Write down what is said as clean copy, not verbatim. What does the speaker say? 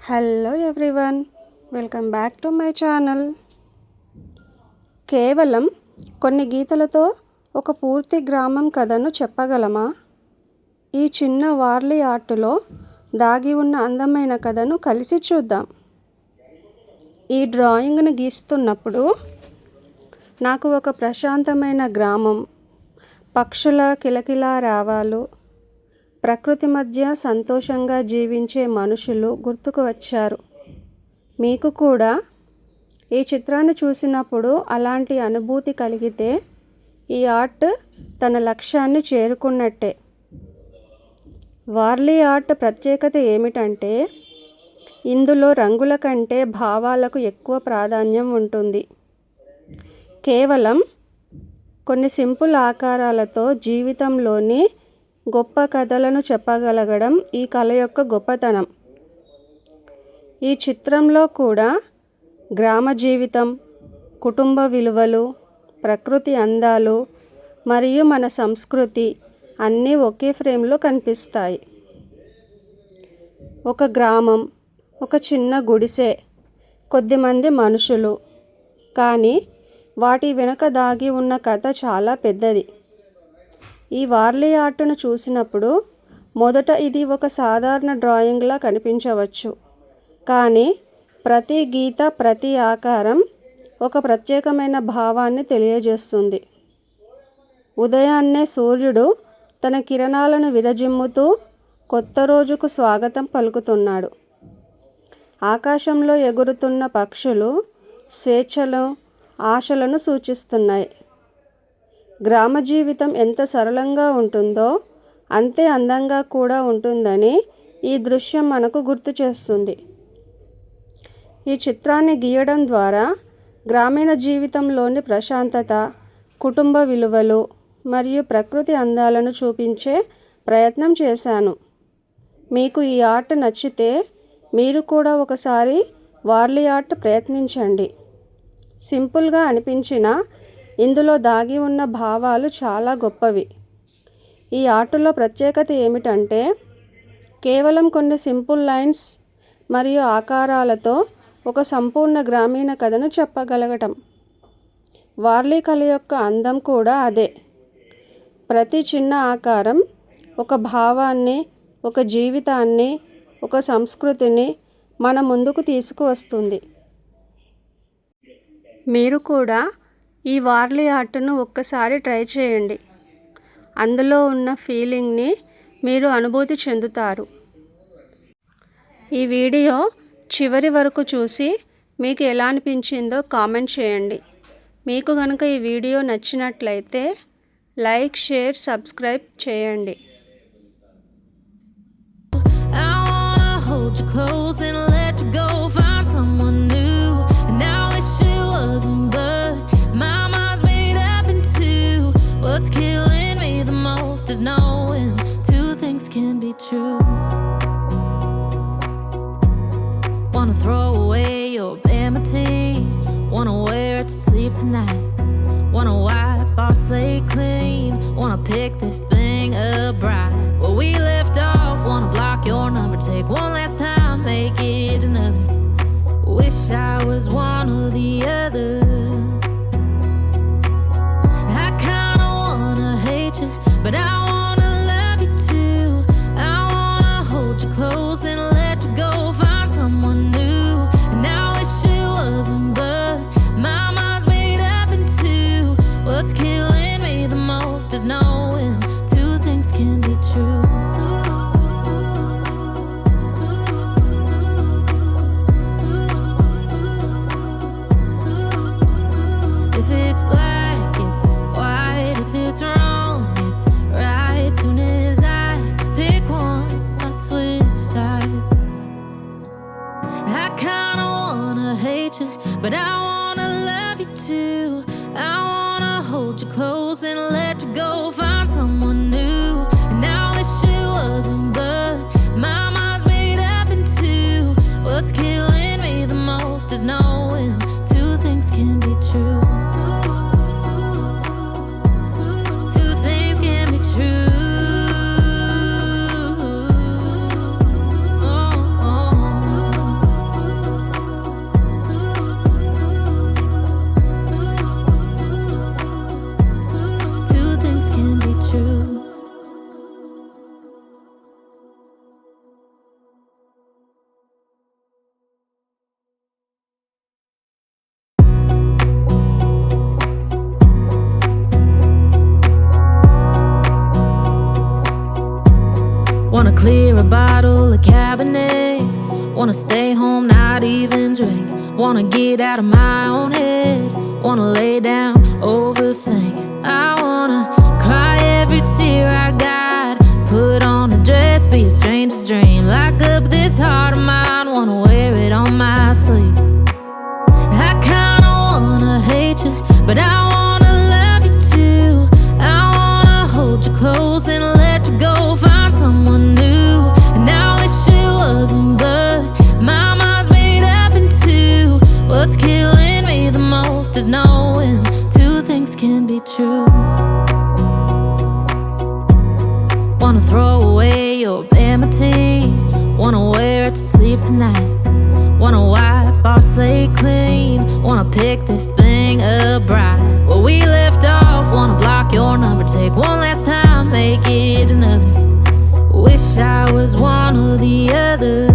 Hello everyone, welcome back to my channel. కేవలం కొన్ని గీతలతో ఒక పూర్తి గ్రామం కథను చెప్పగలమా? ఈ చిన్న వార్లీ ఆర్టులో దాగి ఉన్న అందమైన కథను కలిసి చూద్దాం. ఈ డ్రాయింగ్ను గీస్తున్నప్పుడు నాకు ఒక ప్రశాంతమైన గ్రామం, పక్షుల కిలకిలా రావాలు, ప్రకృతి మధ్య సంతోషంగా జీవించే మనుషులు గుర్తుకు వచ్చారు. మీకు కూడా ఈ చిత్రాన్ని చూసినప్పుడు అలాంటి అనుభూతి కలిగితే ఈ ఆర్ట్ తన లక్ష్యాన్ని చేరుకున్నట్టే. వార్లీ ఆర్ట్ ప్రత్యేకత ఏమిటంటే ఇందులో రంగుల కంటే భావాలకు ఎక్కువ ప్రాధాన్యం ఉంటుంది. కేవలం కొన్ని సింపుల్ ఆకారాలతో జీవితంలోని గొప్ప కథలను చెప్పగలగడం ఈ కళ యొక్క గొప్పతనం. ఈ చిత్రంలో కూడా గ్రామ జీవితం, కుటుంబ విలువలు, ప్రకృతి అందాలు మరియు మన సంస్కృతి అన్నీ ఒకే ఫ్రేమ్లో కనిపిస్తాయి. ఒక గ్రామం, ఒక చిన్న గుడిసె, కొద్దిమంది మనుషులు, కానీ వాటి వెనుక దాగి ఉన్న కథ చాలా పెద్దది. ఈ వార్లీ ఆర్ట్ను చూసినప్పుడు మొదట ఇది ఒక సాధారణ డ్రాయింగ్లా కనిపించవచ్చు, కానీ ప్రతి గీత, ప్రతి ఆకారం ఒక ప్రత్యేకమైన భావాన్ని తెలియజేస్తుంది. ఉదయాన్నే సూర్యుడు తన కిరణాలను విరజిమ్ముతూ కొత్త రోజుకు స్వాగతం పలుకుతున్నాడు. ఆకాశంలో ఎగురుతున్న పక్షులు స్వేచ్ఛను, ఆశలను సూచిస్తున్నాయి. గ్రామ జీవితం ఎంత సరళంగా ఉంటుందో అంతే అందంగా కూడా ఉంటుందని ఈ దృశ్యం మనకు గుర్తు చేస్తుంది. ఈ చిత్రాన్ని గీయడం ద్వారా గ్రామీణ జీవితంలోని ప్రశాంతత, కుటుంబ విలువలు మరియు ప్రకృతి అందాలను చూపించే ప్రయత్నం చేశాను. మీకు ఈ ఆర్ట్ నచ్చితే మీరు కూడా ఒకసారి వార్లీ ఆర్ట్ ప్రయత్నించండి. సింపుల్గా అనిపించినా ఇందులో దాగి ఉన్న భావాలు చాలా గొప్పవి. ఈ ఆర్టులో ప్రత్యేకత ఏమిటంటే కేవలం కొన్ని సింపుల్ లైన్స్ మరియు ఆకారాలతో ఒక సంపూర్ణ గ్రామీణ కథను చెప్పగలగటం. వార్లీ కళ యొక్క అందం కూడా అదే. ప్రతి చిన్న ఆకారం ఒక భావాన్ని, ఒక జీవితాన్ని, ఒక సంస్కృతిని మన ముందుకు తీసుకువస్తుంది. మీరు కూడా ఈ వార్లీ ఆర్ట్ను ఒక్కసారి ట్రై చేయండి. అందులో ఉన్న ఫీలింగ్ని మీరు అనుభూతి చెందుతారు. ఈ వీడియో చివరి వరకు చూసి మీకు ఎలా అనిపించిందో కామెంట్ చేయండి. మీకు కనుక ఈ వీడియో నచ్చినట్లయితే లైక్, షేర్, సబ్స్క్రైబ్ చేయండి. What's killing me the most is knowing two things can be true. Wanna throw away your vanity, wanna wear it to sleep tonight, wanna wipe our slate clean, wanna pick this thing up right where we left off, wanna block your number, take one last time, make it another. Wish I was one or the other. But I wanna love you too. I wanna hold you close and let you go, find someone new. And I wish it wasn't, but my mind's made up in two. What's killing me the most is knowing two things can be true. If it's black, it's white. If it's wrong, it's right. Soon as I pick one, I switch sides. I kinda wanna hate you, but I wanna love you too. I wanna hold you close and let you go, find someone new. And I wish it wasn't, but my mind's made up in two. What's killing me the most is knowing two things can be true. Oh, oh, oh. Wanna stay home, not even drink. Wanna get out of my own head. Wanna lay down, overthink. I wanna cry every tear I got. Put on a dress, be a stranger's dream. Lock up this heart of mine, wanna wear it on my sleeve. I kinda wanna hate you, but I wanna love you too. I wanna hold you close and let you go, find someone new. And I wish it wasn't, but my mind's made up in two. What's killing me the most is knowing two things can be true. Wanna throw away your vanity. Wanna wear it to sleep tonight. Wanna wipe our slate clean. Wanna pick this thing up right where we left off. Wanna block your number, take one last time, make it another. Wish I was one or the other.